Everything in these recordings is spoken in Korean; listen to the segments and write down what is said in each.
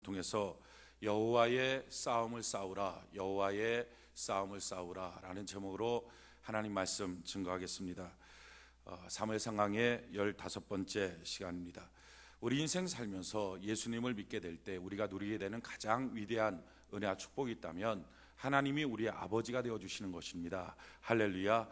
통해서 여호와의 싸움을 싸우라, 여호와의 싸움을 싸우라 라는 제목으로 하나님 말씀 증거하겠습니다. 사무엘상 강의 15번째 시간입니다. 우리 인생 살면서 예수님을 믿게 될 때 우리가 누리게 되는 가장 위대한 은혜와 축복이 있다면 하나님이 우리의 아버지가 되어주시는 것입니다. 할렐루야.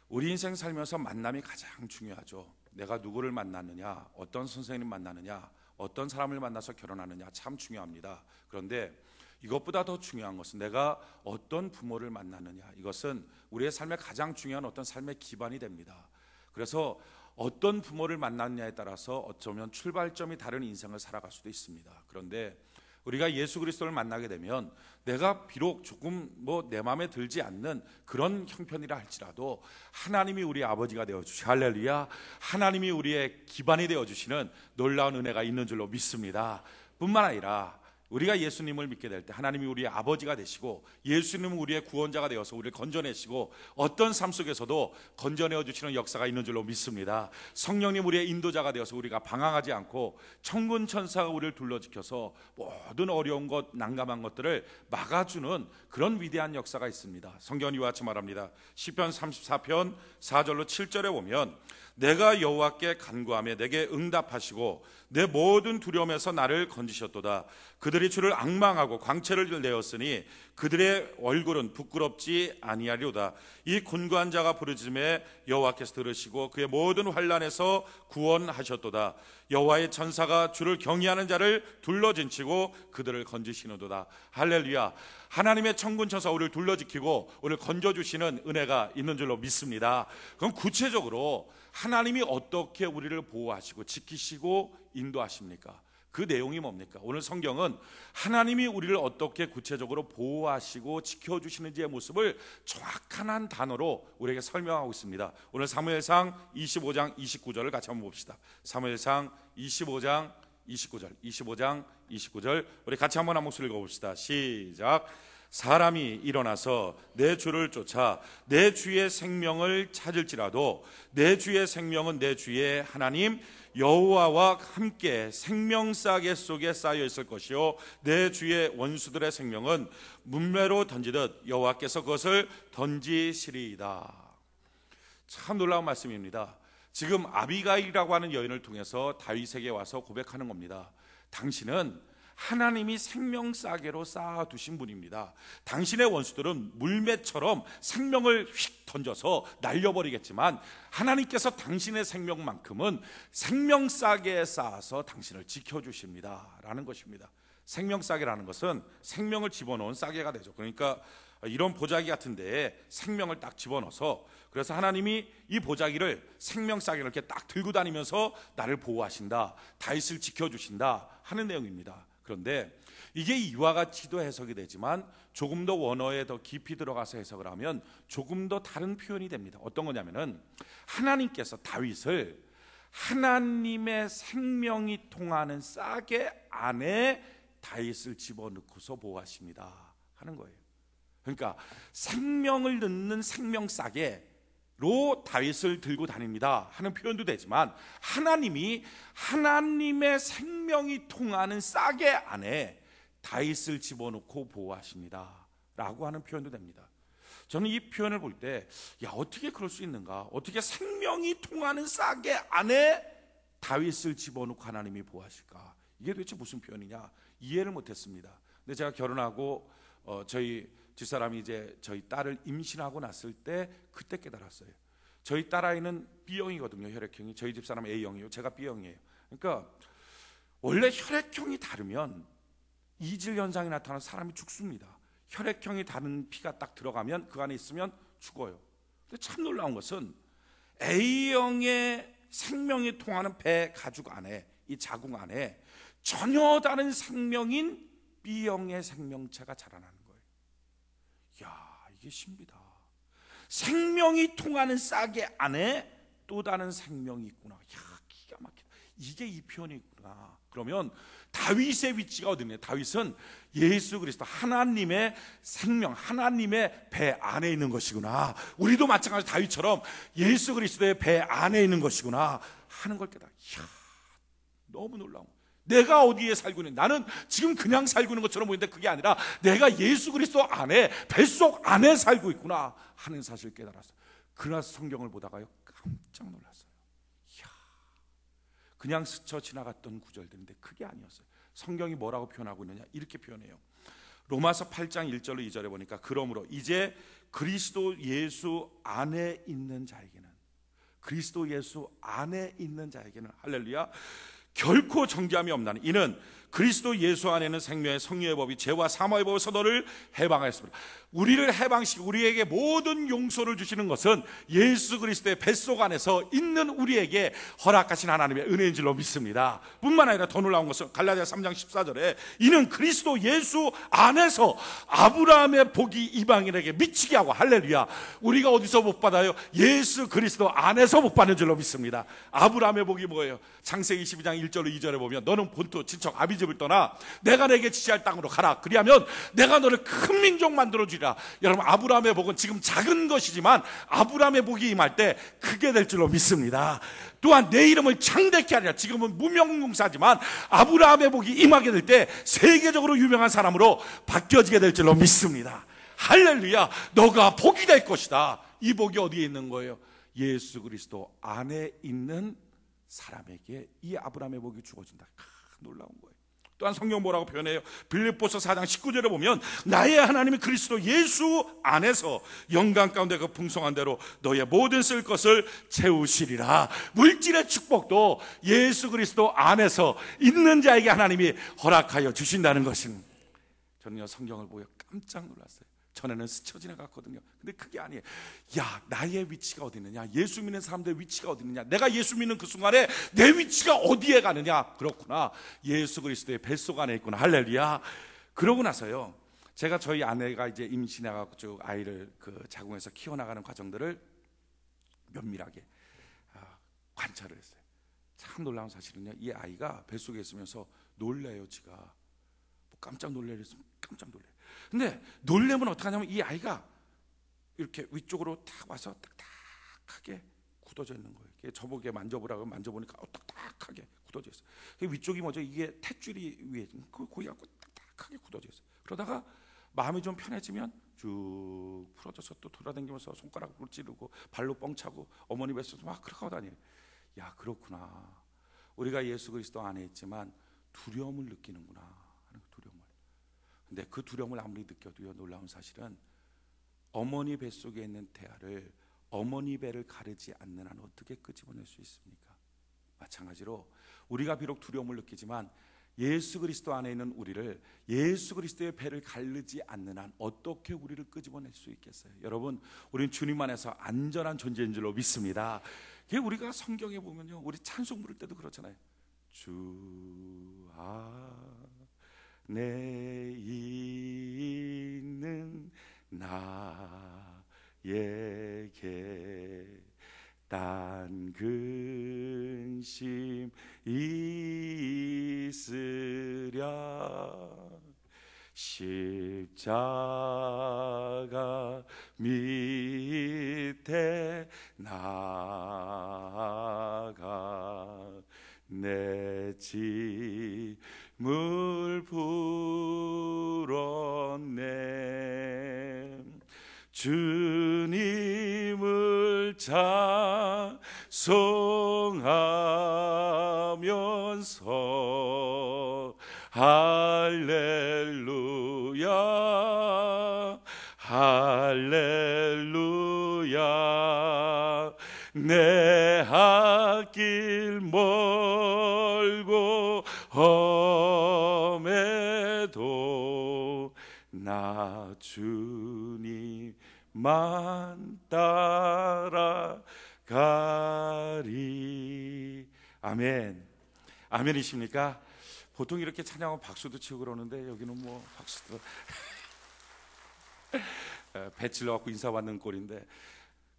우리 인생 살면서 만남이 가장 중요하죠. 내가 누구를 만났느냐, 어떤 선생님 만나느냐, 어떤 사람을 만나서 결혼하느냐 참 중요합니다. 그런데 이것보다 더 중요한 것은 내가 어떤 부모를 만나느냐, 이것은 우리의 삶의 가장 중요한 어떤 삶의 기반이 됩니다. 그래서 어떤 부모를 만났냐에 따라서 어쩌면 출발점이 다른 인생을 살아갈 수도 있습니다. 그런데 우리가 예수 그리스도를 만나게 되면 내가 비록 조금 내 마음에 들지 않는 그런 형편이라 할지라도 하나님이 우리 아버지가 되어주시고, 할렐루야, 하나님이 우리의 기반이 되어주시는 놀라운 은혜가 있는 줄로 믿습니다. 뿐만 아니라 우리가 예수님을 믿게 될 때 하나님이 우리의 아버지가 되시고 예수님은 우리의 구원자가 되어서 우리를 건져내시고 어떤 삶 속에서도 건져내어 주시는 역사가 있는 줄로 믿습니다. 성령님 우리의 인도자가 되어서 우리가 방황하지 않고 천군 천사가 우리를 둘러지켜서 모든 어려운 것, 난감한 것들을 막아주는 그런 위대한 역사가 있습니다. 성경이 이와 같이 말합니다. 시편 34편 4절로 7절에 보면 내가 여호와께 간구하며 내게 응답하시고 내 모든 두려움에서 나를 건지셨도다. 그들이 주를 앙망하고 광채를 내었으니 그들의 얼굴은 부끄럽지 아니하리로다. 이 곤고한 자가 부르짖음에 여호와께서 들으시고 그의 모든 환난에서 구원하셨도다. 여호와의 천사가 주를 경외하는 자를 둘러진치고 그들을 건지시는도다. 할렐루야. 하나님의 천군 천사 우리를 둘러지키고 우리를 건져주시는 은혜가 있는 줄로 믿습니다. 그럼 구체적으로 하나님이 어떻게 우리를 보호하시고 지키시고 인도하십니까? 그 내용이 뭡니까? 오늘 성경은 하나님이 우리를 어떻게 구체적으로 보호하시고 지켜주시는지의 모습을 정확한 한 단어로 우리에게 설명하고 있습니다. 오늘 사무엘상 25장 29절을 같이 한번 봅시다. 사무엘상 25장 29절 우리 같이 한번 한 목소리 읽어봅시다. 시작. 사람이 일어나서 내 주를 쫓아 내 주의 생명을 찾을지라도 내 주의 생명은 내 주의 하나님 여호와와 함께 생명싸개 속에 쌓여 있을 것이요 내 주의 원수들의 생명은 문매로 던지듯 여호와께서 그것을 던지시리이다. 참 놀라운 말씀입니다. 지금 아비가일이라고 하는 여인을 통해서 다윗에게 와서 고백하는 겁니다. 당신은 하나님이 생명싸개로 쌓아두신 분입니다. 당신의 원수들은 물매처럼 생명을 휙 던져서 날려버리겠지만 하나님께서 당신의 생명만큼은 생명싸개에 쌓아서 당신을 지켜주십니다 라는 것입니다. 생명싸개라는 것은 생명을 집어넣은 싸개가 되죠. 그러니까 이런 보자기 같은 데에 생명을 딱 집어넣어서, 그래서 하나님이 이 보자기를 생명싸개를 이렇게 딱 들고 다니면서 나를 보호하신다, 다윗을 지켜주신다 하는 내용입니다. 그런데 이게 이와 같이도 해석이 되지만 조금 더 원어에 더 깊이 들어가서 해석을 하면 조금 더 다른 표현이 됩니다. 어떤 거냐면은 하나님께서 다윗을 하나님의 생명이 통하는 싸개 안에 다윗을 집어넣고서 보호하십니다 하는 거예요. 그러니까 생명을 넣는 생명싸개로 다윗을 들고 다닙니다 하는 표현도 되지만 하나님이 하나님의 생명이 통하는 싸개 안에 다윗을 집어넣고 보호하십니다 라고 하는 표현도 됩니다. 저는 이 표현을 볼 때 어떻게 그럴 수 있는가, 어떻게 생명이 통하는 싸개 안에 다윗을 집어넣고 하나님이 보호하실까, 이게 도대체 무슨 표현이냐 이해를 못했습니다. 근데 제가 결혼하고 저희 집사람이 이제 저희 딸을 임신하고 났을 때 그때 깨달았어요. 저희 딸아이는 B형이거든요. 혈액형이. 저희 집사람은 A형이에요. 제가 B형이에요. 그러니까 원래 혈액형이 다르면 이질 현상이 나타나서 사람이 죽습니다. 혈액형이 다른 피가 딱 들어가면 그 안에 있으면 죽어요. 근데 참 놀라운 것은 A형의 생명이 통하는 배 가죽 안에, 이 자궁 안에 전혀 다른 생명인 B형의 생명체가 자라나는 거예요. 이게 신비다. 생명이 통하는 싸개 안에 또 다른 생명이 있구나. 기가 막히다. 이게 이 표현이 있구나. 그러면 다윗의 위치가 어디냐? 다윗은 예수 그리스도 하나님의 생명, 하나님의 배 안에 있는 것이구나. 우리도 마찬가지로 다윗처럼 예수 그리스도의 배 안에 있는 것이구나 하는 걸 깨달아. 너무 놀라운 거예요. 내가 어디에 살고 있는, 나는 지금 그냥 살고 있는 것처럼 보이는데 그게 아니라 내가 예수 그리스도 안에, 뱃속 안에 살고 있구나 하는 사실을 깨달았어요. 그러나 성경을 보다가요 깜짝 놀랐어요. 이야, 그냥 스쳐 지나갔던 구절들인데 그게 아니었어요. 성경이 뭐라고 표현하고 있느냐, 이렇게 표현해요. 로마서 8장 1절로 2절에 보니까, 그러므로 이제 그리스도 예수 안에 있는 자에게는, 그리스도 예수 안에 있는 자에게는, 할렐루야, 결코 정죄함이 없나니 이는 그리스도 예수 안에는 생명의 성령의 법이 죄와 사망의 법에서 너를 해방하였습니다. 우리를 해방시키고 우리에게 모든 용서를 주시는 것은 예수 그리스도의 뱃속 안에서 있는 우리에게 허락하신 하나님의 은혜인 줄로 믿습니다. 뿐만 아니라 더 놀라운 것은 갈라디아 3장 14절에 이는 그리스도 예수 안에서 아브라함의 복이 이방인에게 미치게 하고, 할렐루야, 우리가 어디서 복 받아요? 예수 그리스도 안에서 복 받는 줄로 믿습니다. 아브라함의 복이 뭐예요? 창세기 22장 1절로 2절에 보면 너는 본토 친척 아비 집을 떠나 내가 내게 지시할 땅으로 가라. 그리하면 내가 너를 큰 민족 만들어주리라. 여러분, 아브라함의 복은 지금 작은 것이지만 아브라함의 복이 임할 때 크게 될 줄로 믿습니다. 또한 내 이름을 창대케 하리라. 지금은 무명무사지만 아브라함의 복이 임하게 될 때 세계적으로 유명한 사람으로 바뀌어지게 될 줄로 믿습니다. 할렐루야, 너가 복이 될 것이다. 이 복이 어디에 있는 거예요? 예수 그리스도 안에 있는 사람에게 이 아브라함의 복이 주어진다. 놀라운 거예요. 또한 성경 뭐라고 표현해요? 빌립보서 4장 19절에 보면 나의 하나님이 그리스도 예수 안에서 영광 가운데 그 풍성한 대로 너의 모든 쓸 것을 채우시리라. 물질의 축복도 예수 그리스도 안에서 있는 자에게 하나님이 허락하여 주신다는 것은, 저는요 성경을 보여 깜짝 놀랐어요. 전에는 스쳐 지나갔거든요. 근데 그게 아니에요. 야, 나의 위치가 어디 있느냐, 예수 믿는 사람들의 위치가 어디 있느냐, 내가 예수 믿는 그 순간에 내 위치가 어디에 가느냐, 그렇구나, 예수 그리스도의 뱃속 안에 있구나, 할렐루야. 그러고 나서요, 제가 저희 아내가 이제 임신해가지고 쭉 아이를 그 자궁에서 키워나가는 과정들을 면밀하게 관찰을 했어요. 참 놀라운 사실은요, 이 아이가 뱃속에 있으면서 놀래요. 지가 뭐 깜짝 놀래랬으면 깜짝 놀래요. 근데 놀래면 어떡하냐면 이 아이가 이렇게 위쪽으로 탁 와서 딱딱하게 굳어져 있는 거예요. 저보게 만져보라고 만져보니까 딱딱하게 굳어져 있어요. 위쪽이 뭐죠? 이게 탯줄이 위에 거기 갖고 딱딱하게 굳어져 있어요. 그러다가 마음이 좀 편해지면 쭉 풀어져서 또 돌아다니면서 손가락으로 찌르고 발로 뻥 차고 어머니 뱃속에서 막 그렇게 하고 다녀요. 야, 그렇구나, 우리가 예수 그리스도 안에 있지만 두려움을 느끼는구나 하는 그 두려움을. 근데 그 두려움을 아무리 느껴도요, 놀라운 사실은 어머니 뱃속에 있는 태아를 어머니 배를 가르지 않는 한 어떻게 끄집어낼 수 있습니까? 마찬가지로 우리가 비록 두려움을 느끼지만 예수 그리스도 안에 있는 우리를 예수 그리스도의 배를 가르지 않는 한 어떻게 우리를 끄집어낼 수 있겠어요? 여러분, 우리는 주님 안에서 안전한 존재인 줄로 믿습니다. 우리가 성경에 보면요, 우리 찬송 부를 때도 그렇잖아요. 주 안에 있는 나에게 딴 근심 있으랴. 십자가 밑에 나가 내 짐을 풀었네. 주님을 찬송하면서 할렐루야 할렐루야. 내 앞길 멀고 험해도 나 주님만 따라가리. 아멘. 아멘이십니까? 보통 이렇게 찬양하면 박수도 치고 그러는데 여기는 뭐 박수도 배칠러 갖고 인사받는 꼴인데,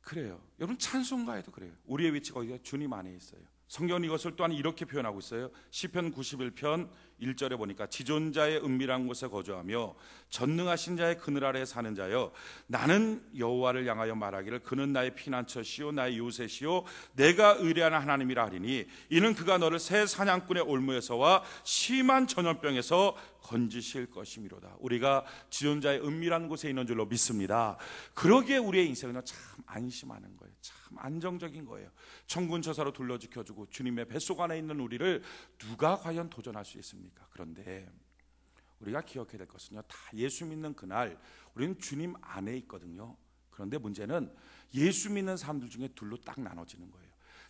그래요. 여러분, 찬송가에도 그래요. 우리의 위치가 어디가? 주님 안에 있어요. 성경은 이것을 또한 이렇게 표현하고 있어요. 시편 91편 1절에 보니까 지존자의 은밀한 곳에 거주하며 전능하신 자의 그늘 아래 사는 자여, 나는 여호와를 향하여 말하기를 그는 나의 피난처시요 나의 요새시요 내가 의뢰하는 하나님이라 하리니 이는 그가 너를 새 사냥꾼의 올무에서와 심한 전염병에서 건지실 것이미로다. 우리가 지존자의 은밀한 곳에 있는 줄로 믿습니다. 그러기에 우리의 인생은 참 안심하는 거예요. 참 안정적인 거예요. 천군 천사로 둘러 지켜주고 주님의 뱃속 안에 있는 우리를 누가 과연 도전할 수 있습니까? 그런데 우리가 기억해야 될 것은요, 다 예수 믿는 그날 우리는 주님 안에 있거든요. 그런데 문제는 예수 믿는 사람들 중에 둘로 딱 나눠지는 거예요.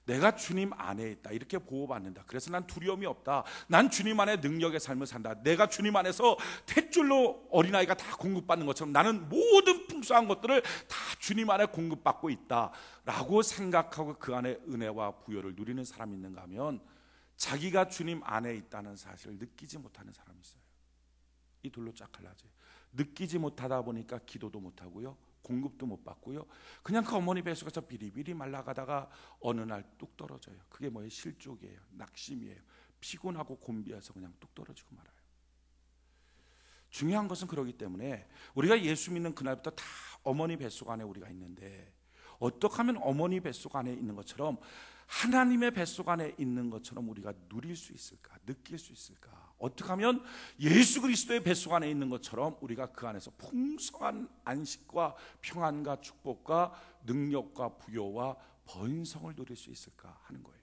내가 주님 안에 있다, 이렇게 보호받는다, 그래서 난 두려움이 없다, 난 주님 안에 능력의 삶을 산다, 내가 주님 안에서 탯줄로 어린아이가 다 공급받는 것처럼 나는 모든 풍성한 것들을 다 주님 안에 공급받고 있다 라고 생각하고 그 안에 은혜와 부여를 누리는 사람이 있는가 하면, 자기가 주님 안에 있다는 사실을 느끼지 못하는 사람이 있어요. 이 둘로 쫙 갈라져요. 느끼지 못하다 보니까 기도도 못하고요, 공급도 못 받고요, 그냥 그 어머니 뱃속에서 비리비리 말라가다가 어느 날 뚝 떨어져요. 그게 뭐예요? 실족이에요, 낙심이에요. 피곤하고 곤비해서 그냥 뚝 떨어지고 말아요. 중요한 것은 그러기 때문에 우리가 예수 믿는 그날부터 다 어머니 뱃속 안에 우리가 있는데, 어떻게 하면 어머니 뱃속 안에 있는 것처럼 하나님의 뱃속 안에 있는 것처럼 우리가 누릴 수 있을까, 느낄 수 있을까? 어떻게 하면 예수 그리스도의 뱃속 안에 있는 것처럼 우리가 그 안에서 풍성한 안식과 평안과 축복과 능력과 부여와 번성을 누릴 수 있을까 하는 거예요.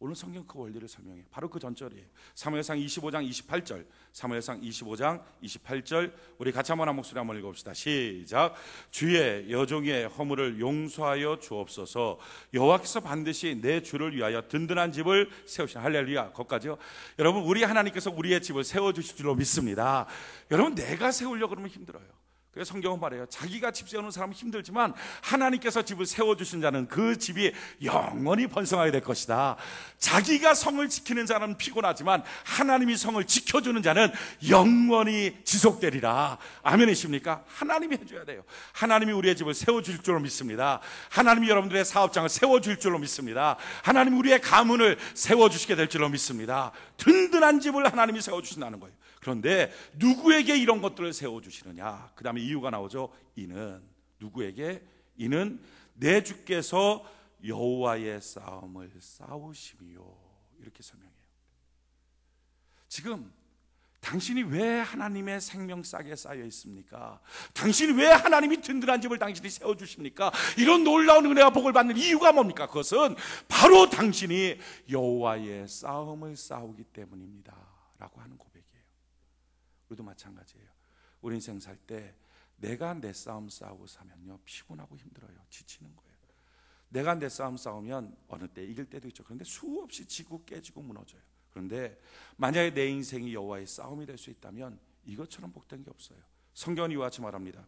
오늘 성경 그 원리를 설명해요. 바로 그 전절이에요. 사무엘상 25장 28절, 사무엘상 25장 28절, 우리 같이 한번 한 목소리 한번 읽어봅시다. 시작. 주의 여종의 허물을 용서하여 주옵소서. 여호와께서 반드시 내 주를 위하여 든든한 집을 세우시라. 할렐루야. 거기까지요. 여러분, 우리 하나님께서 우리의 집을 세워주실 줄로 믿습니다. 여러분, 내가 세우려고 그러면 힘들어요. 그래서 성경은 말해요. 자기가 집 세우는 사람은 힘들지만 하나님께서 집을 세워주신 자는 그 집이 영원히 번성하게 될 것이다. 자기가 성을 지키는 자는 피곤하지만 하나님이 성을 지켜주는 자는 영원히 지속되리라. 아멘이십니까? 하나님이 해줘야 돼요. 하나님이 우리의 집을 세워줄 줄로 믿습니다. 하나님이 여러분들의 사업장을 세워줄 줄로 믿습니다. 하나님이 우리의 가문을 세워주시게 될 줄로 믿습니다. 든든한 집을 하나님이 세워주신다는 거예요. 그런데 누구에게 이런 것들을 세워주시느냐? 그 다음에 이유가 나오죠. 이는 누구에게? 이는 내 주께서 여호와의 싸움을 싸우심이요. 이렇게 설명해요. 지금 당신이 왜 하나님의 생명싸게 쌓여 있습니까? 당신이 왜 하나님이 든든한 집을 당신이 세워주십니까? 이런 놀라운 은혜와 복을 받는 이유가 뭡니까? 그것은 바로 당신이 여호와의 싸움을 싸우기 때문입니다 라고 하는 고백이에요. 우리도 마찬가지예요. 우리 인생 살 때 내가 내 싸움 싸우고 사면요, 피곤하고 힘들어요. 지치는 거예요. 내가 내 싸움 싸우면 어느 때 이길 때도 있죠. 그런데 수없이 지고 깨지고 무너져요. 그런데 만약에 내 인생이 여호와의 싸움이 될 수 있다면 이것처럼 복된 게 없어요. 성경은 이와 같이 말합니다.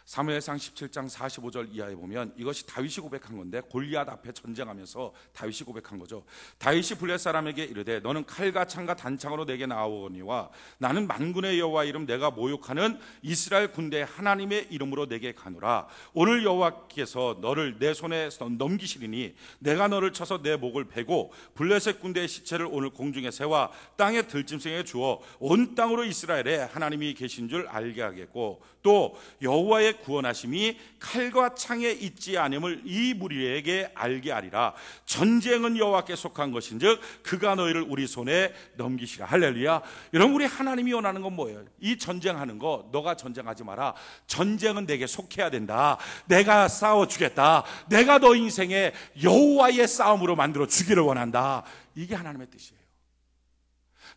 사무엘상 17장 45절 이하에 보면 이것이 다윗이 고백한 건데, 골리앗 앞에 전쟁하면서 다윗이 고백한 거죠. 다윗이 블레 사람에게 이르되 너는 칼과 창과 단창으로 내게 나아오거니와 나는 만군의 여호와 이름 내가 모욕하는 이스라엘 군대 하나님의 이름으로 내게 가노라. 오늘 여호와께서 너를 내 손에 넘기시리니 내가 너를 쳐서 내 목을 베고 블레셋 군대의 시체를 오늘 공중에 세워 땅의 들짐승에 주어 온 땅으로 이스라엘에 하나님이 계신 줄 알게 하겠고, 또 여호와의 구원하심이 칼과 창에 있지 않음을 이 무리에게 알게 하리라. 전쟁은 여호와께 속한 것인즉 그가 너희를 우리 손에 넘기시라. 할렐루야. 여러분, 우리 하나님이 원하는 건 뭐예요? 이 전쟁하는 거 너가 전쟁하지 마라. 전쟁은 내게 속해야 된다. 내가 싸워주겠다. 내가 너 인생에 여호와의 싸움으로 만들어 주기를 원한다. 이게 하나님의 뜻이에요.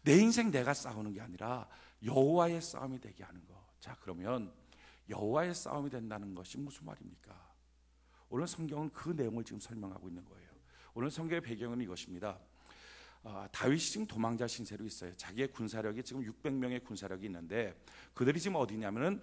내 인생 내가 싸우는 게 아니라 여호와의 싸움이 되게 하는 거. 자, 그러면 여호와의 싸움이 된다는 것이 무슨 말입니까? 오늘 성경은 그 내용을 지금 설명하고 있는 거예요. 오늘 성경의 배경은 이것입니다. 다윗이 지금 도망자 신세로 있어요. 자기의 군사력이 지금 600명의 군사력이 있는데 그들이 지금 어디냐면은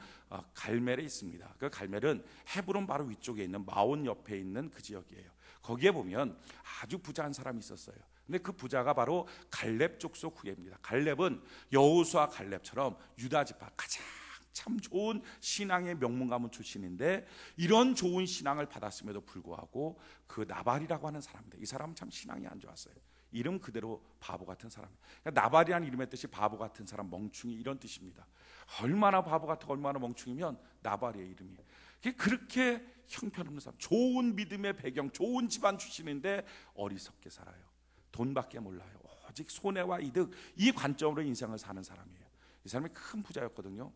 갈멜에 있습니다. 그 갈멜은 헤브론 바로 위쪽에 있는 마온 옆에 있는 그 지역이에요. 거기에 보면 아주 부자한 사람이 있었어요. 근데 그 부자가 바로 갈렙 족속 후예입니다. 갈렙은 여호수아 갈렙처럼 유다 지파 가장 참 좋은 신앙의 명문 가문 출신인데, 이런 좋은 신앙을 받았음에도 불구하고 그 나발이라고 하는 사람인데, 이 사람은 참 신앙이 안 좋았어요. 이름 그대로 바보 같은 사람. 그러니까 나발이라는 이름의 뜻이 바보 같은 사람, 멍충이 이런 뜻입니다. 얼마나 바보 같고 얼마나 멍충이면 나발이의 이름이. 그렇게 형편없는 사람, 좋은 믿음의 배경, 좋은 집안 출신인데 어리석게 살아요. 돈밖에 몰라요. 오직 손해와 이득, 이 관점으로 인생을 사는 사람이에요. 이 사람이 큰 부자였거든요.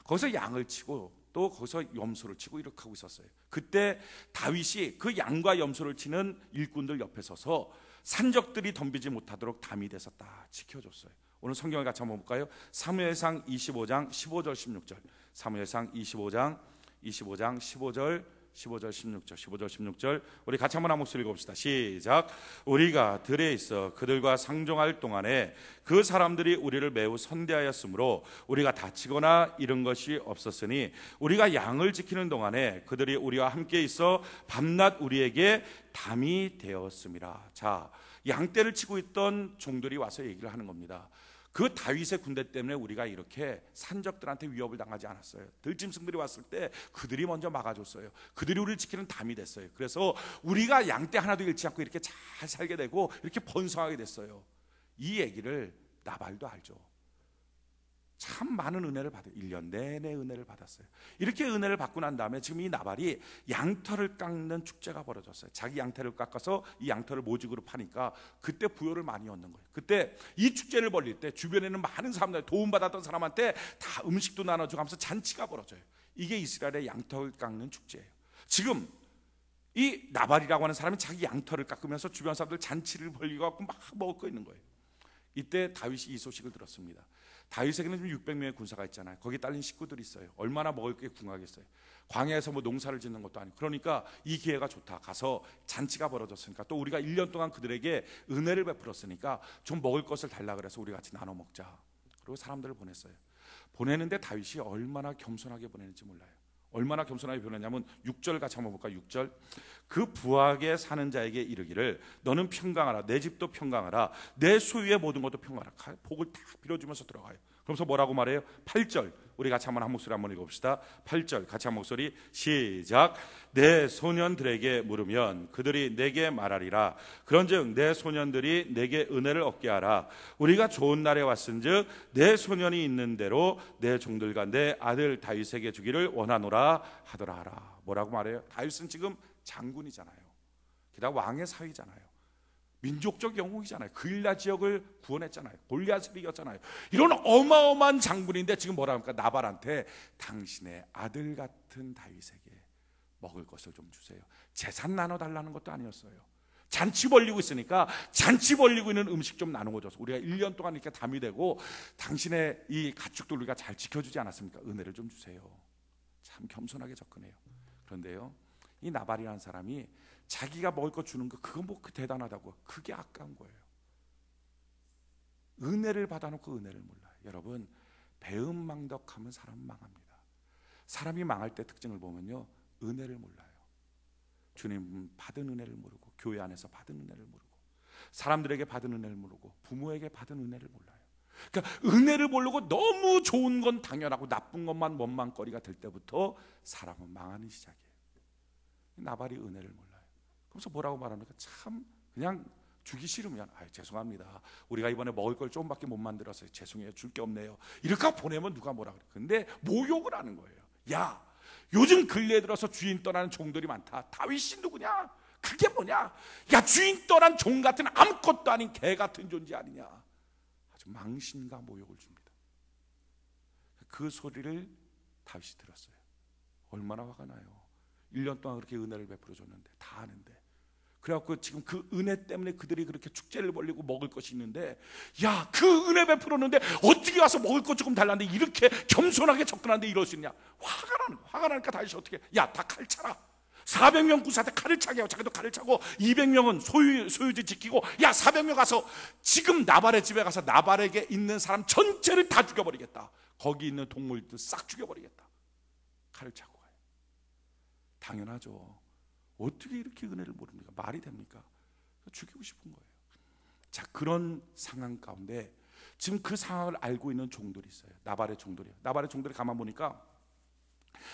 거기서 양을 치고 또 거기서 염소를 치고 이렇게 하고 있었어요. 그때 다윗이 그 양과 염소를 치는 일꾼들 옆에 서서 산적들이 덤비지 못하도록 담이 돼서 딱 지켜줬어요. 오늘 성경을 같이 한번 볼까요? 사무엘상 25장 15절 16절. 사무엘상 25장 15절 16절 우리 같이 한번 한 목소리 읽어봅시다. 시작. 우리가 들에 있어 그들과 상종할 동안에 그 사람들이 우리를 매우 선대하였으므로 우리가 다치거나 잃은 것이 없었으니 우리가 양을 지키는 동안에 그들이 우리와 함께 있어 밤낮 우리에게 담이 되었습니다. 자, 양떼를 치고 있던 종들이 와서 얘기를 하는 겁니다. 그 다윗의 군대 때문에 우리가 이렇게 산적들한테 위협을 당하지 않았어요. 들짐승들이 왔을 때 그들이 먼저 막아줬어요. 그들이 우리를 지키는 담이 됐어요. 그래서 우리가 양떼 하나도 잃지 않고 이렇게 잘 살게 되고 이렇게 번성하게 됐어요. 이 얘기를 나발도 알죠. 참 많은 은혜를 받아요. 1년 내내 은혜를 받았어요. 이렇게 은혜를 받고 난 다음에 지금 이 나발이 양털을 깎는 축제가 벌어졌어요. 자기 양털을 깎아서 이 양털을 모직으로 파니까 그때 부여를 많이 얻는 거예요. 그때 이 축제를 벌릴 때 주변에는 많은 사람들, 도움받았던 사람한테 다 음식도 나눠주고 하면서 잔치가 벌어져요. 이게 이스라엘의 양털을 깎는 축제예요. 지금 이 나발이라고 하는 사람이 자기 양털을 깎으면서 주변 사람들 잔치를 벌리고 갖고 막 먹고 있는 거예요. 이때 다윗이 이 소식을 들었습니다. 다윗에게는 지금 600명의 군사가 있잖아요. 거기에 딸린 식구들이 있어요. 얼마나 먹을 게 궁하겠어요. 광야에서 뭐 농사를 짓는 것도 아니고. 그러니까 이 기회가 좋다. 가서 잔치가 벌어졌으니까 또 우리가 1년 동안 그들에게 은혜를 베풀었으니까 좀 먹을 것을 달라 그래서 우리 같이 나눠 먹자. 그리고 사람들을 보냈어요. 보내는데 다윗이 얼마나 겸손하게 보내는지 몰라요. 얼마나 겸손하게 보냈냐면 6절 같이 한번 볼까요? 6절. 그 부하게 사는 자에게 이르기를 너는 평강하라. 내 집도 평강하라. 내 소유의 모든 것도 평강하라. 복을 다 빌어주면서 들어가요. 그러면서 뭐라고 말해요? 8절. 우리 같이 한번 한 목소리 한번 읽어봅시다. 8절 같이 한 목소리 시작. 내 소년들에게 물으면 그들이 내게 말하리라. 그런즉 내 소년들이 내게 은혜를 얻게 하라. 우리가 좋은 날에 왔은즉 내 소년이 있는 대로 내 종들과 내 아들 다윗에게 주기를 원하노라 하더라 하라. 뭐라고 말해요? 다윗은 지금 장군이잖아요. 게다가 왕의 사위잖아요. 민족적 영웅이잖아요. 그일라 지역을 구원했잖아요. 골리앗을 이겼잖아요. 이런 어마어마한 장군인데 지금 뭐라 합니까? 나발한테 당신의 아들 같은 다윗에게 먹을 것을 좀 주세요. 재산 나눠달라는 것도 아니었어요. 잔치 벌리고 있으니까 잔치 벌리고 있는 음식 좀 나누어줘서 우리가 1년 동안 이렇게 담이 되고 당신의 이 가축들 우리가 잘 지켜주지 않았습니까? 은혜를 좀 주세요. 참 겸손하게 접근해요. 그런데요, 이 나발이라는 사람이 자기가 먹을 거 주는 거 그거 뭐 대단하다고, 그게 아까운 거예요. 은혜를 받아놓고 은혜를 몰라요. 여러분, 배은망덕하면 사람은 망합니다. 사람이 망할 때 특징을 보면요, 은혜를 몰라요. 주님 받은 은혜를 모르고, 교회 안에서 받은 은혜를 모르고, 사람들에게 받은 은혜를 모르고, 부모에게 받은 은혜를 몰라요. 그러니까 은혜를 모르고 너무 좋은 건 당연하고 나쁜 것만 원망거리가 될 때부터 사람은 망하는 시작이에요. 나발이 은혜를 몰라요. 그래서 뭐라고 말합니까? 참 그냥 주기 싫으면 죄송합니다. 우리가 이번에 먹을 걸 조금밖에 못 만들었어요. 죄송해요. 줄 게 없네요. 이렇게 보내면 누가 뭐라 그래. 근데 모욕을 하는 거예요. 야, 요즘 근래에 들어서 주인 떠나는 종들이 많다. 다윗이 누구냐? 그게 뭐냐? 야, 주인 떠난 종 같은 아무것도 아닌 개 같은 존재 아니냐? 아주 망신과 모욕을 줍니다. 그 소리를 다윗이 들었어요. 얼마나 화가 나요. 1년 동안 그렇게 은혜를 베풀어 줬는데, 다 아는데. 그래갖고 지금 그 은혜 때문에 그들이 그렇게 축제를 벌리고 먹을 것이 있는데, 야, 그 은혜 베풀었는데 어떻게 와서 먹을 것 조금 달라는데 이렇게 겸손하게 접근하는데 이럴 수 있냐? 화가 나니까 다윗이 어떻게, 야, 다 칼 차라. 400명 군사한테 칼을 차게 하고 자기도 칼을 차고 200명은 소유지 지키고, 야, 400명 가서 지금 나발의 집에 가서 나발에게 있는 사람 전체를 다 죽여버리겠다. 거기 있는 동물들 싹 죽여버리겠다. 칼을 차고 가요. 당연하죠. 어떻게 이렇게 은혜를 모릅니까? 말이 됩니까? 죽이고 싶은 거예요. 자, 그런 상황 가운데 지금 그 상황을 알고 있는 종들이 있어요. 나발의 종들이에요. 나발의 종들이 가만 보니까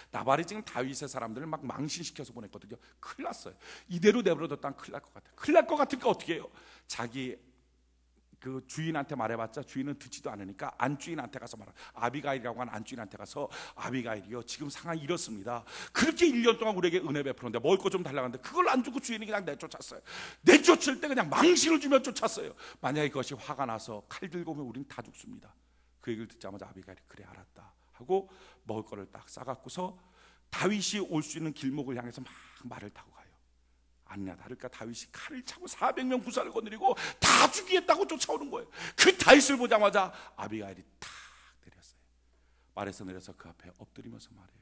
나발이 지금 다윗의 사람들을 막 망신시켜서 보냈거든요. 큰일 났어요. 이대로 내버려뒀다면 큰일 날 것 같아요. 큰일 날 것 같으니까 어떻게 해요? 자기 그 주인한테 말해봤자 주인은 듣지도 않으니까 안주인한테 가서 말하. 아비가일이라고 하는 안주인한테 가서 아비가일이요, 지금 상황이 이렇습니다. 그렇게 1년 동안 우리에게 은혜 베풀었는데 먹을 거 좀 달라고 하는데 그걸 안 주고 주인이 그냥 내쫓았어요. 내쫓을 때 그냥 망신을 주며 쫓았어요. 만약에 그것이 화가 나서 칼 들고 오면 우리는 다 죽습니다. 그 얘기를 듣자마자 아비가일이 그래 알았다 하고 먹을 거를 딱 싸갖고서 다윗이 올 수 있는 길목을 향해서 막 말을 타고 가요. 아니나 다를까 다윗이 칼을 차고 400명 부사를 거느리고 다 죽이겠다고 쫓아오는 거예요. 그 다윗을 보자마자 아비가일이 탁 내렸어요. 말에서 내려서 그 앞에 엎드리면서 말해요.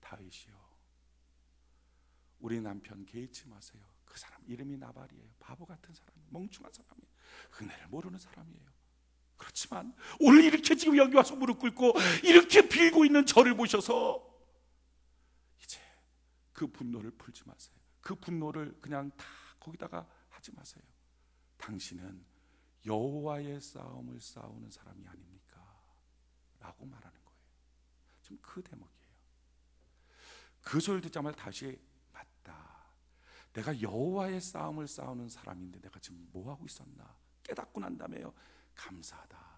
다윗이요, 우리 남편 개의치 마세요. 그 사람 이름이 나발이에요. 바보 같은 사람이에요. 멍청한 사람이에요. 은혜를 모르는 사람이에요. 그렇지만 오늘 이렇게 지금 여기 와서 무릎 꿇고 이렇게 빌고 있는 저를 보셔서 이제 그 분노를 풀지 마세요. 그 분노를 그냥 다 거기다가 하지 마세요. 당신은 여호와의 싸움을 싸우는 사람이 아닙니까? 라고 말하는 거예요. 지금 그 대목이에요. 그 소리를 듣자마자 다시 맞다, 내가 여호와의 싸움을 싸우는 사람인데 내가 지금 뭐하고 있었나 깨닫고 난 다음에요, 감사하다.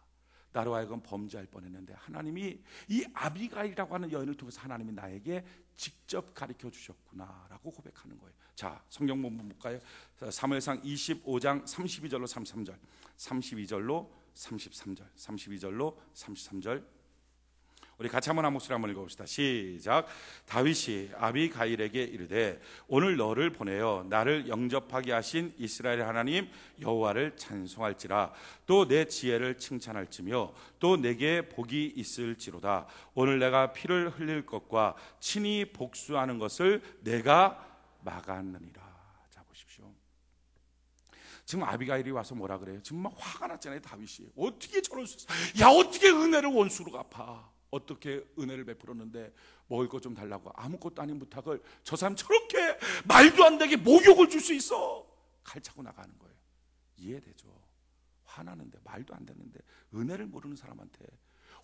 나로 하여금 범죄할 뻔했는데 하나님이 이 아비가일이라고 하는 여인을 통해서 하나님이 나에게 직접 가르쳐 주셨구나라고 고백하는 거예요. 자, 성경 본문 볼까요? 사무엘상 25장 32절로 33절, 32절로 33절, 32절로 33절. 우리 같이 한번 한 목소리 한번 읽어봅시다. 시작. 다윗이 아비가일에게 이르되 오늘 너를 보내어 나를 영접하게 하신 이스라엘 하나님 여호와를 찬송할지라. 또 내 지혜를 칭찬할지며 또 내게 복이 있을지로다. 오늘 내가 피를 흘릴 것과 친히 복수하는 것을 내가 막았느니라. 자, 보십시오. 지금 아비가일이 와서 뭐라 그래요? 지금 막 화가 났잖아요. 다윗이 어떻게 저럴 수 있어? 야, 어떻게 은혜를 원수로 갚아? 어떻게 은혜를 베풀었는데 먹을 것 좀 달라고 아무것도 아닌 부탁을 저 사람 저렇게 말도 안 되게 목욕을 줄 수 있어? 칼 차고 나가는 거예요. 이해되죠? 화나는데 말도 안 되는데 은혜를 모르는 사람한테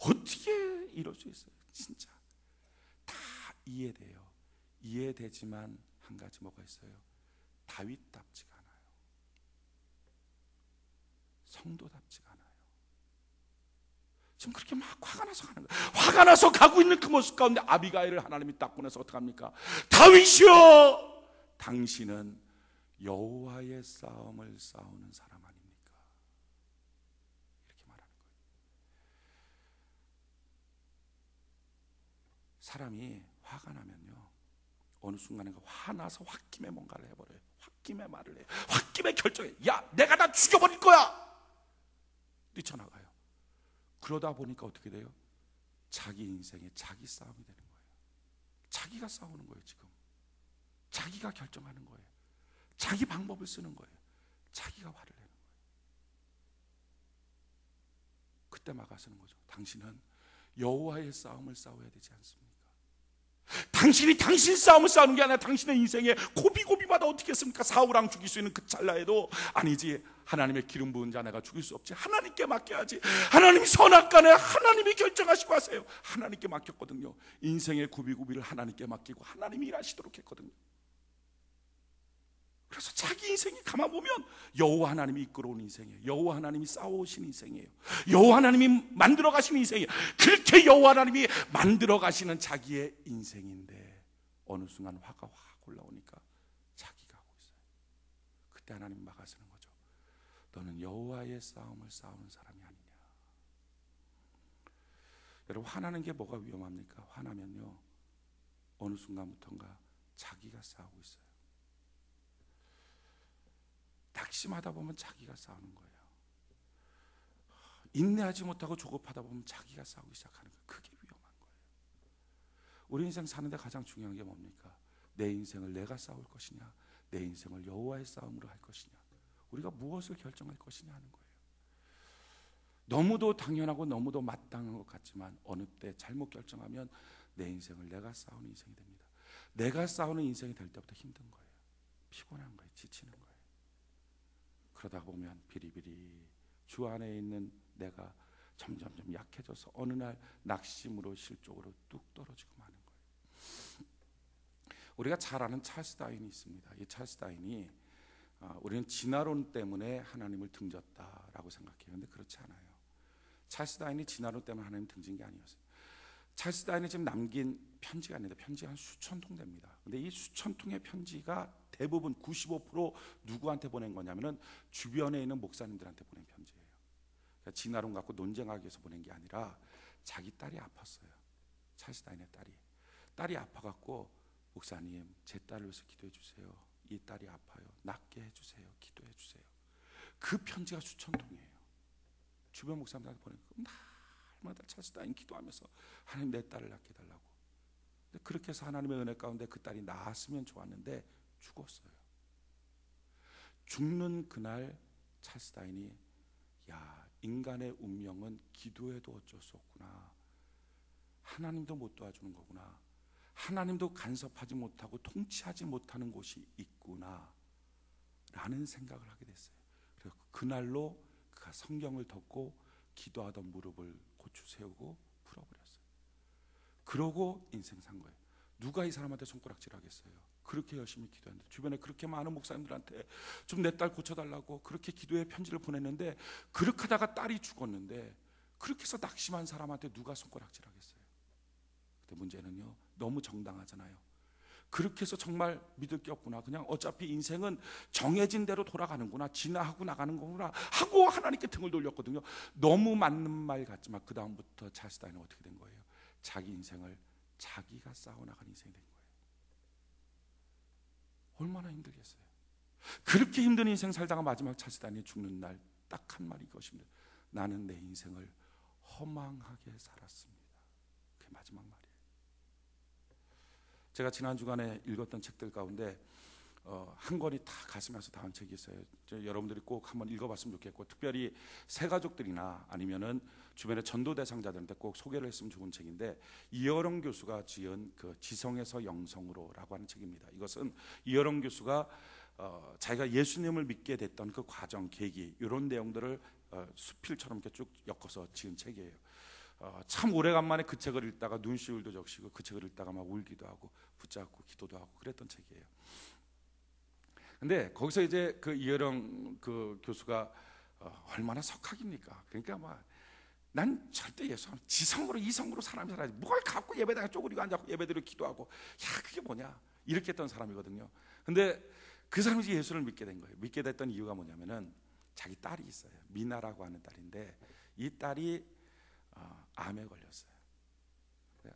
어떻게 이럴 수 있어요? 진짜 다 이해돼요. 이해되지만 한 가지 뭐가 있어요? 다윗답지가 않아요. 성도답지가 않아요. 지금 그렇게 막 화가 나서 가는 거예요. 화가 나서 가고 있는 그 모습 가운데 아비가일을 하나님이 딱 보내서 어떡합니까? 다윗이여, 당신은 여호와의 싸움을 싸우는 사람 아닙니까? 이렇게 말하는 거예요. 사람이 화가 나면요, 어느 순간에 화나서 홧김에 뭔가를 해버려요. 홧김에 말을 해요. 홧김에 결정해. 야, 내가 다 죽여버릴 거야. 뛰쳐나가요. 그러다 보니까 어떻게 돼요? 자기 인생에 자기 싸움이 되는 거예요. 자기가 싸우는 거예요. 지금 자기가 결정하는 거예요. 자기 방법을 쓰는 거예요. 자기가 화를 내는 거예요. 그때 막아서는 거죠. 당신은 여호와의 싸움을 싸워야 되지 않습니까? 당신이 당신 싸움을 싸우는 게 아니라 당신의 인생에 고비고비마다 어떻게 했습니까? 사울왕 죽일 수 있는 그 찰나에도 아니지, 하나님의 기름 부은 자 내가 죽일 수 없지, 하나님께 맡겨야지. 하나님이 선악간에 하나님이 결정하시고 하세요. 하나님께 맡겼거든요. 인생의 고비고비를 하나님께 맡기고 하나님이 일하시도록 했거든요. 그래서 자기 인생이 가만 보면 여호와 하나님이 이끌어온 인생이에요. 여호와 하나님이 싸워오신 인생이에요. 여호와 하나님이 만들어 가시는 인생이에요. 그렇게 여호와 하나님이 만들어 가시는 자기의 인생인데 어느 순간 화가 확 올라오니까 자기가 하고 있어요. 그때 하나님 막아서는 거죠. 너는 여호와의 싸움을 싸우는 사람이 아니냐. 여러분, 화나는 게 뭐가 위험합니까? 화나면요, 어느 순간부터인가 자기가 싸우고 있어요. 낙심하다 보면 자기가 싸우는 거예요. 인내하지 못하고 조급하다 보면 자기가 싸우기 시작하는 거예요. 그게 위험한 거예요. 우리 인생 사는데 가장 중요한 게 뭡니까? 내 인생을 내가 싸울 것이냐, 내 인생을 여호와의 싸움으로 할 것이냐, 우리가 무엇을 결정할 것이냐 하는 거예요. 너무도 당연하고 너무도 마땅한 것 같지만 어느 때 잘못 결정하면 내 인생을 내가 싸우는 인생이 됩니다. 내가 싸우는 인생이 될 때부터 힘든 거예요. 피곤한 거예요. 지치는 거예요. 그러다 보면 비리비리 주 안에 있는 내가 점점점 약해져서 어느 날 낙심으로 실족으로 뚝 떨어지고 마는 거예요. 우리가 잘 아는 찰스 다윈이 있습니다. 이 찰스 다윈이 우리는 진화론 때문에 하나님을 등졌다라고 생각해요. 근데 그렇지 않아요. 찰스 다윈이 진화론 때문에 하나님 등진 게 아니었어요. 찰스 다윈이 지금 남긴 편지가 아닌데 편지가 한 수천 통 됩니다. 근데 이 수천 통의 편지가 대부분 95% 누구한테 보낸 거냐면은 주변에 있는 목사님들한테 보낸 편지예요. 그러니까 진화론 갖고 논쟁하기 위해서 보낸 게 아니라 자기 딸이 아팠어요. 찰스 다윈의 딸이 아파갖고 목사님 제 딸을 위해서 기도해 주세요. 이 딸이 아파요. 낫게 해주세요. 기도해 주세요. 그 편지가 수천 통이에요. 주변 목사님들한테 보낸 거. 날마다 찰스 다윈 기도하면서 하나님 내 딸을 낫게 해달라고. 근데 그렇게 해서 하나님의 은혜 가운데 그 딸이 나았으면 좋았는데 죽었어요. 죽는 그날 찰스 다윈이 야, 인간의 운명은 기도해도 어쩔 수 없구나. 하나님도 못 도와주는 거구나. 하나님도 간섭하지 못하고 통치하지 못하는 곳이 있구나 라는 생각을 하게 됐어요. 그래서 그날로 그가 성경을 덮고 기도하던 무릎을 고추 세우고 풀어버렸어요. 그러고 인생 산 거예요. 누가 이 사람한테 손가락질 하겠어요? 그렇게 열심히 기도했는데 주변에 그렇게 많은 목사님들한테 좀 내 딸 고쳐달라고 그렇게 기도의 편지를 보냈는데 그렇게 하다가 딸이 죽었는데 그렇게 해서 낙심한 사람한테 누가 손가락질 하겠어요? 근데 문제는요, 너무 정당하잖아요. 그렇게 해서 정말 믿을 게 없구나. 그냥 어차피 인생은 정해진 대로 돌아가는구나. 진화하고 나가는 거구나 하고 하나님께 등을 돌렸거든요. 너무 맞는 말 같지만 그 다음부터 찰스 다윈은 어떻게 된 거예요? 자기 인생을 자기가 싸워나간 인생이 된 거예요. 얼마나 힘들겠어요. 그렇게 힘든 인생 살다가 마지막 찰스 다윈이 죽는 날 딱 한 말이 이것입니다. 나는 내 인생을 허망하게 살았습니다. 그게 마지막 말이에요. 제가 지난 주간에 읽었던 책들 가운데 한 권이 다 가슴에서 닿은 책이 있어요. 여러분들이 꼭 한번 읽어봤으면 좋겠고, 특별히 새가족들이나 아니면은 주변의 전도 대상자들한테 꼭 소개를 했으면 좋은 책인데, 이어롱 교수가 지은 그 지성에서 영성으로라고 하는 책입니다. 이것은 이어롱 교수가 자기가 예수님을 믿게 됐던 그 과정, 계기, 이런 내용들을 수필처럼 이렇게 쭉 엮어서 지은 책이에요. 참 오래간만에 그 책을 읽다가 눈시울도 적시고 그 책을 읽다가 막 울기도 하고 붙잡고 기도도 하고 그랬던 책이에요. 근데 거기서 이제 그 이어령 그 교수가 얼마나 석학입니까? 그러니까 막 난 절대 예수 지성으로 이성으로 사람이 살아야지, 뭘 갖고 예배당에 쪼그리고 앉아서 예배드리고 기도하고 야 그게 뭐냐 이렇게 했던 사람이거든요. 근데 그 사람이 이제 예수를 믿게 된 거예요. 믿게 됐던 이유가 뭐냐면은 자기 딸이 있어요. 미나라고 하는 딸인데 이 딸이 암에 걸렸어요.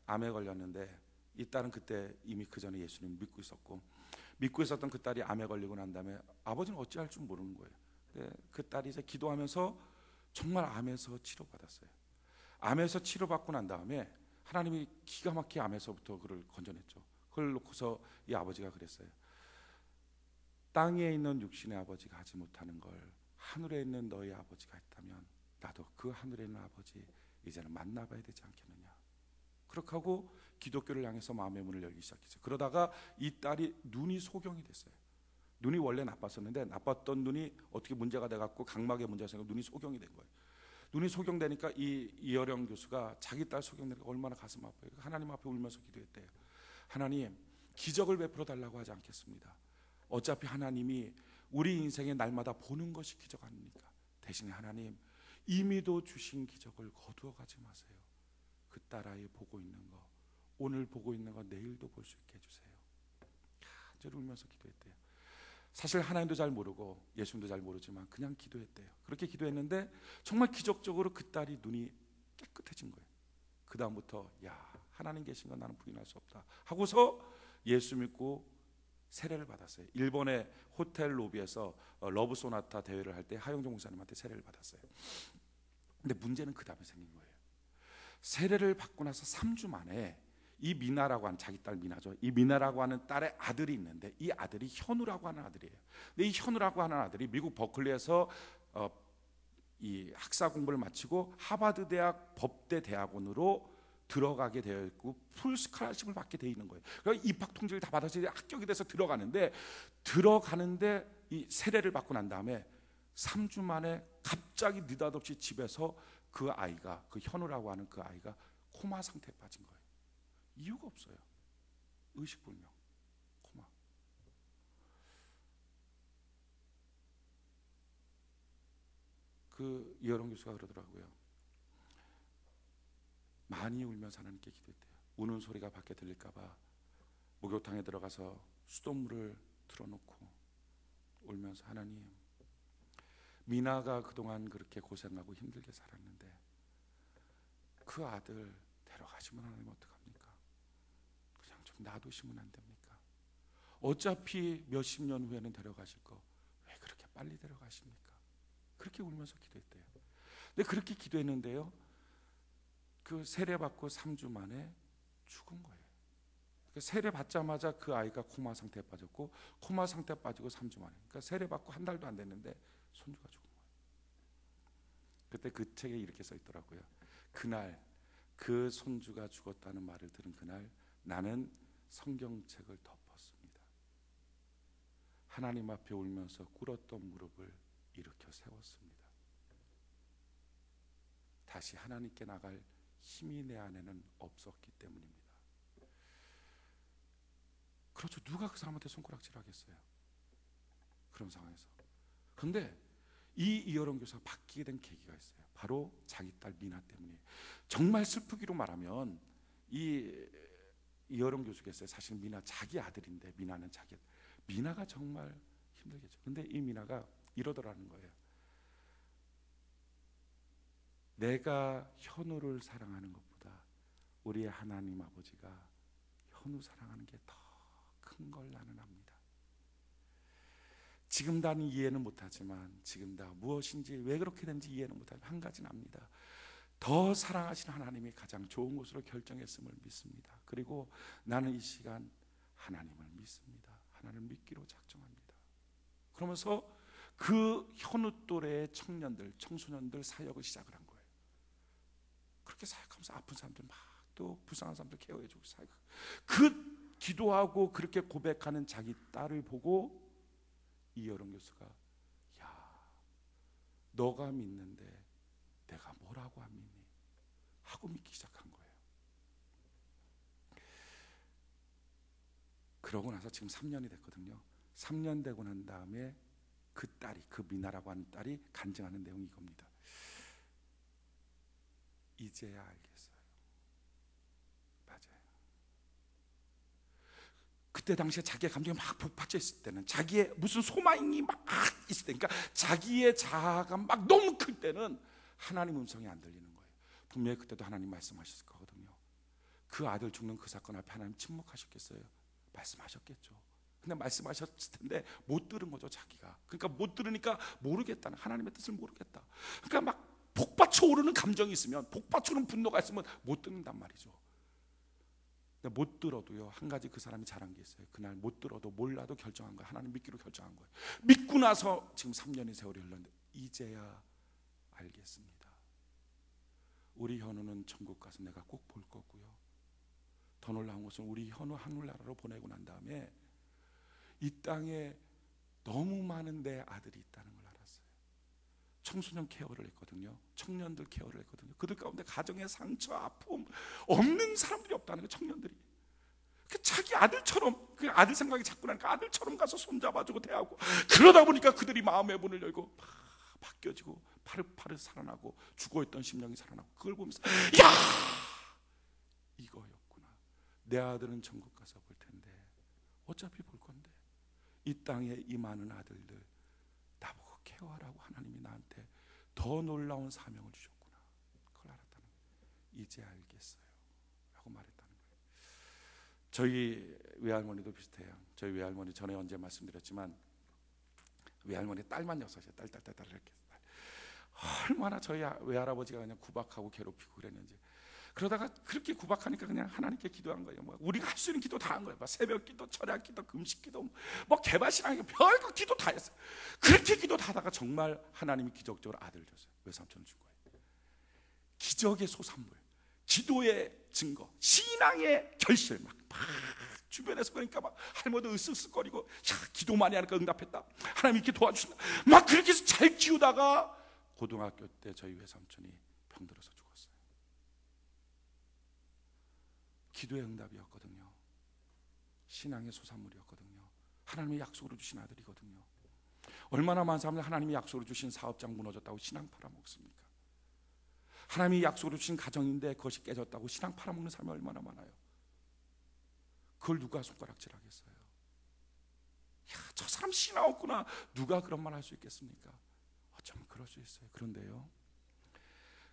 암에 걸렸는데 이 딸은 그때 이미 그 전에 예수님 믿고 있었고, 믿고 있었던 그 딸이 암에 걸리고 난 다음에 아버지는 어찌할 줄 모르는 거예요. 근데 그 딸이 이제 기도하면서 정말 암에서 치료받았어요. 암에서 치료받고 난 다음에 하나님이 기가 막히게 암에서부터 그를 건져냈죠. 그걸 놓고서 이 아버지가 그랬어요. 땅에 있는 육신의 아버지가 하지 못하는 걸 하늘에 있는 너희 아버지가 했다면 나도 그 하늘에 있는 아버지 이제는 만나봐야 되지 않겠느냐. 그렇게 하고 기독교를 향해서 마음의 문을 열기 시작했어요. 그러다가 이 딸이 눈이 소경이 됐어요. 눈이 원래 나빴었는데 나빴던 눈이 어떻게 문제가 돼갖고 각막에 문제가 생겨 눈이 소경이 된 거예요. 눈이 소경되니까 이 이어령 교수가 자기 딸 소경되니까 얼마나 가슴 아파요. 하나님 앞에 울면서 기도했대요. 하나님, 기적을 베풀어 달라고 하지 않겠습니다. 어차피 하나님이 우리 인생에 날마다 보는 것이 기적 아닙니까? 대신에 하나님, 이미도 주신 기적을 거두어 가지 마세요. 그 딸아이 보고 있는 거, 오늘 보고 있는 거 내일도 볼 수 있게 해주세요. 한절 울면서 기도했대요. 사실 하나님도 잘 모르고 예수님도 잘 모르지만 그냥 기도했대요. 그렇게 기도했는데 정말 기적적으로 그 딸이 눈이 깨끗해진 거예요. 그 다음부터 야, 하나님 계신 건 나는 부인할 수 없다 하고서 예수 믿고 세례를 받았어요. 일본의 호텔 로비에서 러브 소나타 대회를 할 때 하영종 목사님한테 세례를 받았어요. 근데 문제는 그 다음에 생긴 거예요. 세례를 받고 나서 3주 만에 이 미나라고 하는, 자기 딸 미나죠, 이 미나라고 하는 딸의 아들이 있는데 이 아들이 현우라고 하는 아들이에요. 근데 이 현우라고 하는 아들이 미국 버클리에서 이 학사 공부를 마치고 하버드 대학 법대 대학원으로 들어가게 되어 있고 풀 스칼라십을 받게 되어 있는 거예요. 그러니까 입학 통지를 다 받아서 합격이 돼서 들어가는데 이 세례를 받고 난 다음에 3주 만에 갑자기 느닷없이 집에서 그 아이가, 그 현우라고 하는 그 아이가 코마 상태에 빠진 거예요. 이유가 없어요. 의식불명, 코마. 그 이어론 교수가 그러더라고요. 많이 울면서 하나님께 기도했대요. 우는 소리가 밖에 들릴까 봐 목욕탕에 들어가서 수돗물을 틀어놓고 울면서, 하나님, 미나가 그동안 그렇게 고생하고 힘들게 살았는데 그 아들 데려가시면 하나님 어떡합니까? 그냥 좀 놔두시면 안 됩니까? 어차피 몇십 년 후에는 데려가실 거 왜 그렇게 빨리 데려가십니까? 그렇게 울면서 기도했대요. 근데 그렇게 기도했는데요, 그 세례받고 3주 만에 죽은 거예요. 세례 받자마자 그 아이가 코마 상태에 빠졌고, 코마 상태에 빠지고 3주 만에, 그러니까 세례 받고 한 달도 안 됐는데 손주가 죽은 거예요. 그때 그 책에 이렇게 써 있더라고요. 그날 그 손주가 죽었다는 말을 들은 그날 나는 성경책을 덮었습니다. 하나님 앞에 울면서 꿇었던 무릎을 일으켜 세웠습니다. 다시 하나님께 나갈 힘이 내 안에는 없었기 때문입니다. 그렇죠. 누가 그 사람한테 손가락질 하겠어요? 그런 상황에서. 그런데 이 이어론 교사가 바뀌게 된 계기가 있어요. 바로 자기 딸 미나 때문이에요. 정말 슬프기로 말하면 이 이어론 교수겠어요. 사실 미나 자기 아들인데, 미나는 자기 아들. 미나가 정말 힘들겠죠. 그런데 이 미나가 이러더라는 거예요. 내가 현우를 사랑하는 것보다 우리 하나님 아버지가 현우 사랑하는 게 더 큰 걸 나는 압니다. 지금 나는 이해는 못하지만, 지금 다 무엇인지 왜 그렇게 된지 이해는 못하지만 한 가지는 압니다. 더 사랑하시는 하나님이 가장 좋은 곳으로 결정했음을 믿습니다. 그리고 나는 이 시간 하나님을 믿습니다. 하나님을 믿기로 작정합니다. 그러면서 그 현우 또래의 청년들, 청소년들 사역을 시작을 한 거예요. 그렇게 사역하면서 아픈 사람들 막, 또 불쌍한 사람들 케어해주고 사역. 그 기도하고 그렇게 고백하는 자기 딸을 보고 이여론 교수가, 야, 너가 믿는데 내가 뭐라고 안 믿니? 하고 믿기 시작한 거예요. 그러고 나서 지금 3년이 됐거든요. 3년 되고 난 다음에 그 딸이, 그 미나라고 하는 딸이 간증하는 내용이 이겁니다. 이제야 알겠어요. 맞아요. 그때 당시에 자기의 감정이 막 북받쳐 있을 때는, 자기의 무슨 소망이 막 있을 때, 그러니까 자기의 자아가 막 너무 클 때는 하나님 음성이 안 들리는 거예요. 분명히 그때도 하나님 말씀하셨을 거거든요. 그 아들 죽는 그 사건 앞에 하나님 침묵하셨겠어요? 말씀하셨겠죠. 근데 말씀하셨을 텐데 못 들은 거죠, 자기가. 그러니까 못 들으니까 모르겠다는, 하나님의 뜻을 모르겠다. 그러니까 막 복받쳐 오르는 감정이 있으면, 복받쳐 오르는 분노가 있으면 못 듣는단 말이죠. 근데 못 들어도요, 한 가지 그 사람이 잘한 게 있어요. 그날 못 들어도 몰라도 결정한 거예요. 하나님 믿기로 결정한 거예요. 믿고 나서 지금 3년의 세월이 흘렀는데 이제야 알겠습니다. 우리 현우는 천국 가서 내가 꼭 볼 거고요. 더 놀라운 것은 우리 현우 하늘나라로 보내고 난 다음에 이 땅에 너무 많은 내 아들이 있다는 걸 알았어요. 청소년 케어를 했거든요. 청년들 케어를 했거든요. 그들 가운데 가정의 상처, 아픔 없는 사람들이 없다는 거예요. 청년들이 자기 아들처럼, 그 아들 생각이 자꾸 나니까 아들처럼 가서 손잡아주고 대하고, 그러다 보니까 그들이 마음의 문을 열고 바뀌어지고 파릇파릇 살아나고, 죽어있던 심령이 살아나고, 그걸 보면서 야, 이거였구나. 내 아들은 천국 가서 볼 텐데, 어차피 볼 건데 이 땅에 이 많은 아들들 나보고 케어하라고 하나님이 나한테 더 놀라운 사명을 주셨구나. 그걸 알았다는 거예요. 이제 알겠어요 라고 말했다는 거예요. 저희 외할머니도 비슷해요. 저희 외할머니 전에 언제 말씀드렸지만, 외할머니 딸만 6이에요. 딸 이렇게. 얼마나 저희 외할아버지가 그냥 구박하고 괴롭히고 그랬는지. 그러다가 그렇게 구박하니까 그냥 하나님께 기도한 거예요. 뭐 우리가 할 수 있는 기도 다 한 거예요. 새벽 기도, 철야 기도, 금식 기도, 뭐 개발신앙, 별거 기도 다 했어요. 그렇게 기도 다 하다가 정말 하나님이 기적적으로 아들을 줬어요. 외삼촌을 준 거예요. 기적의 소산물, 기도의 증거, 신앙의 결실, 막 주변에서 그러니까 막 할머니도 으쓱으쓱거리고, 야, 기도 많이 하니까 응답했다, 하나님 이렇게 도와주신다, 막 그렇게 해서 잘 키우다가 고등학교 때 저희 외삼촌이 병들어서 죽었어요. 기도의 응답이었거든요. 신앙의 소산물이었거든요. 하나님의 약속으로 주신 아들이거든요. 얼마나 많은 사람들 하나님이 약속으로 주신 사업장 무너졌다고 신앙 팔아먹습니까? 하나님이 약속으로 주신 가정인데 그것이 깨졌다고 신앙 팔아먹는 사람이 얼마나 많아요. 그걸 누가 손가락질하겠어요? 야, 저 사람 신앙 없구나. 누가 그런 말 할 수 있겠습니까? 어쩌면 그럴 수 있어요. 그런데요,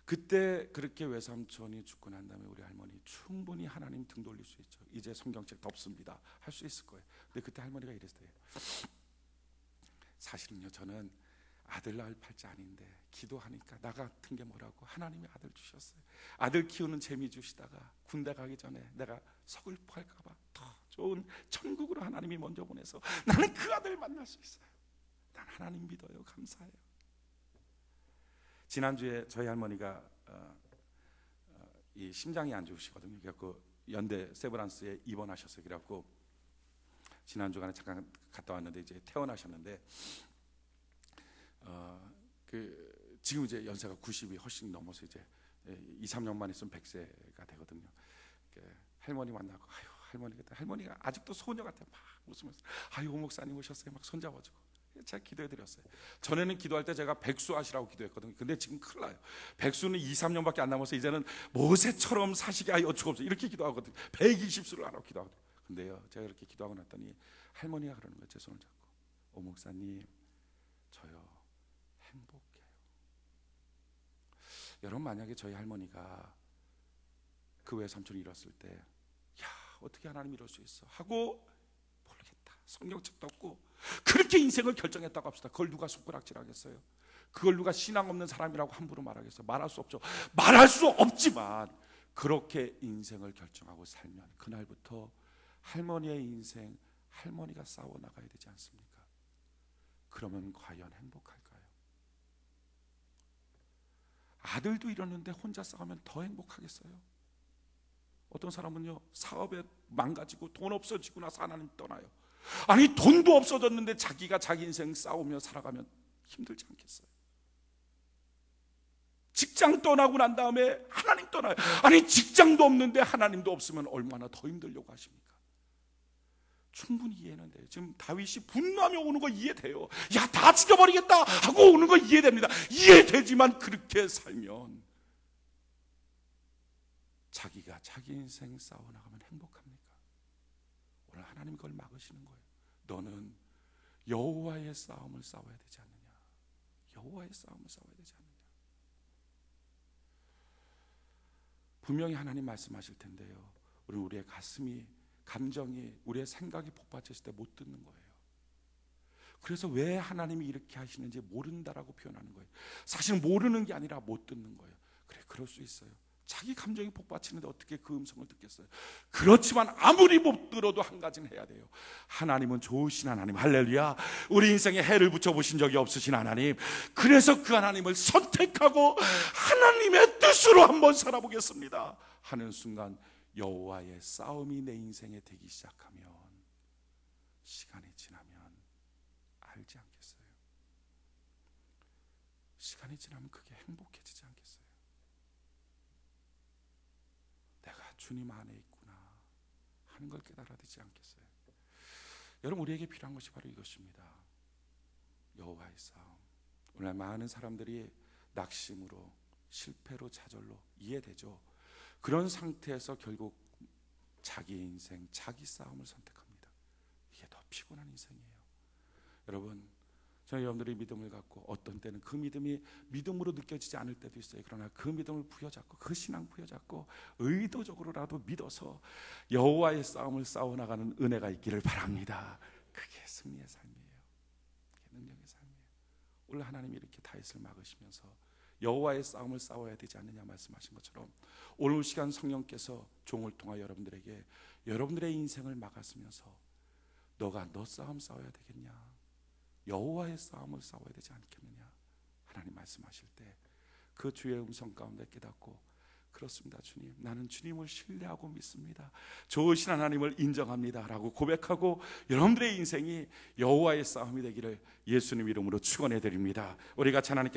그때 그렇게 외삼촌이 죽고 난 다음에 우리 할머니 충분히 하나님 등 돌릴 수 있죠. 이제 성경책 덮습니다 할 수 있을 거예요. 근데 그때 할머니가 이랬어요. 사실은요, 저는 아들 낳을 팔자 아닌데 기도하니까 나 같은 게 뭐라고 하나님이 아들 주셨어요. 아들 키우는 재미 주시다가 군대 가기 전에 내가 서글퍼할까 봐 더 좋은 천국으로 하나님이 먼저 보내서 나는 그 아들 만날 수 있어요. 난 하나님 믿어요. 감사해요. 지난주에 저희 할머니가 이 심장이 안 좋으시거든요. 그래서 연대 세브란스에 입원하셨어요. 그래갖고 지난주간에 잠깐 갔다 왔는데 이제 퇴원하셨는데 지금 이제 연세가 90이 훨씬 넘어서 이제 2, 3년만 있으면 100세가 되거든요. 할머니 만나고 할머니가 아직도 소녀 같아요. 막 웃으면서 오 목사님 오셨어요. 막 손잡아주고 제가 기도해드렸어요. 전에는 기도할 때 제가 백수하시라고 기도했거든요. 근데 지금 큰일 나요. 백수는 2, 3년밖에 안 남아서 이제는 모세처럼 사시게 하여 주옵소서 이렇게 기도하거든요. 120수를 하라고 기도하거든요. 근데요, 제가 이렇게 기도하고 났더니 할머니가 그러는 거예요. 제 손을 잡고, 오 목사님, 저요 행복해요. 여러분, 만약에 저희 할머니가 그 외삼촌이 잃었을 때, 야, 어떻게 하나님 이럴 수 있어 하고 모르겠다, 성경책도 없고 그렇게 인생을 결정했다고 합시다. 그걸 누가 손가락질하겠어요? 그걸 누가 신앙 없는 사람이라고 함부로 말하겠어요? 말할 수 없죠. 말할 수 없지만 그렇게 인생을 결정하고 살면 그날부터 할머니의 인생, 할머니가 싸워나가야 되지 않습니까? 그러면 과연 행복할까요? 아들도 이러는데 혼자 싸우면 더 행복하겠어요? 어떤 사람은요, 사업에 망가지고 돈 없어지고 나서 하나님 떠나요. 아니, 돈도 없어졌는데 자기가 자기 인생 싸우며 살아가면 힘들지 않겠어요? 직장 떠나고 난 다음에 하나님 떠나요. 아니, 직장도 없는데 하나님도 없으면 얼마나 더 힘들려고 하십니까? 충분히 이해는 돼요. 지금 다윗이 분노하며 오는 거 이해돼요. 야, 다 죽여버리겠다 하고 오는 거 이해됩니다. 이해되지만 그렇게 살면 자기가 자기 인생 싸워나가면 행복합니까? 오늘 하나님이 그걸 막으시는 거예요. 너는 여호와의 싸움을 싸워야 되지 않느냐. 여호와의 싸움을 싸워야 되지 않느냐. 분명히 하나님 말씀하실 텐데요, 우리의 가슴이, 감정이, 우리의 생각이 복받쳤을 때 못 듣는 거예요. 그래서 왜 하나님이 이렇게 하시는지 모른다라고 표현하는 거예요. 사실 모르는 게 아니라 못 듣는 거예요. 그래, 그럴 수 있어요. 자기 감정이 복받치는데 어떻게 그 음성을 듣겠어요? 그렇지만 아무리 못 들어도 한 가지는 해야 돼요. 하나님은 좋으신 하나님, 할렐루야. 우리 인생에 해를 붙여보신 적이 없으신 하나님, 그래서 그 하나님을 선택하고 하나님의 뜻으로 한번 살아보겠습니다 하는 순간 여호와의 싸움이 내 인생에 되기 시작하면 시간이 지나면 알지 않겠어요? 시간이 지나면 그게 행복해지지 않겠어요? 내가 주님 안에 있구나 하는 걸 깨달아야 되지 않겠어요? 여러분, 우리에게 필요한 것이 바로 이것입니다. 여호와의 싸움. 오늘 많은 사람들이 낙심으로, 실패로, 좌절로, 이해되죠. 그런 상태에서 결국 자기 인생, 자기 싸움을 선택합니다. 이게 더 피곤한 인생이에요. 여러분, 저는 여러분들이 믿음을 갖고, 어떤 때는 그 믿음이 믿음으로 느껴지지 않을 때도 있어요. 그러나 그 믿음을 부여잡고, 그 신앙 부여잡고 의도적으로라도 믿어서 여호와의 싸움을 싸워나가는 은혜가 있기를 바랍니다. 그게 승리의 삶이에요. 그게 능력의 삶이에요. 오늘 하나님이 이렇게 다윗을 막으시면서 여호와의 싸움을 싸워야 되지 않느냐 말씀하신 것처럼, 오늘 시간 성령께서 종을 통하여 여러분들에게 여러분들의 인생을 막았으면서 너가 너 싸움 싸워야 되겠냐, 여호와의 싸움을 싸워야 되지 않겠느냐 하나님 말씀하실 때 그 주의 음성 가운데 깨닫고, 그렇습니다 주님, 나는 주님을 신뢰하고 믿습니다, 좋으신 하나님을 인정합니다 라고 고백하고 여러분들의 인생이 여호와의 싸움이 되기를 예수님 이름으로 축원해 드립니다. 우리 같이 하나님께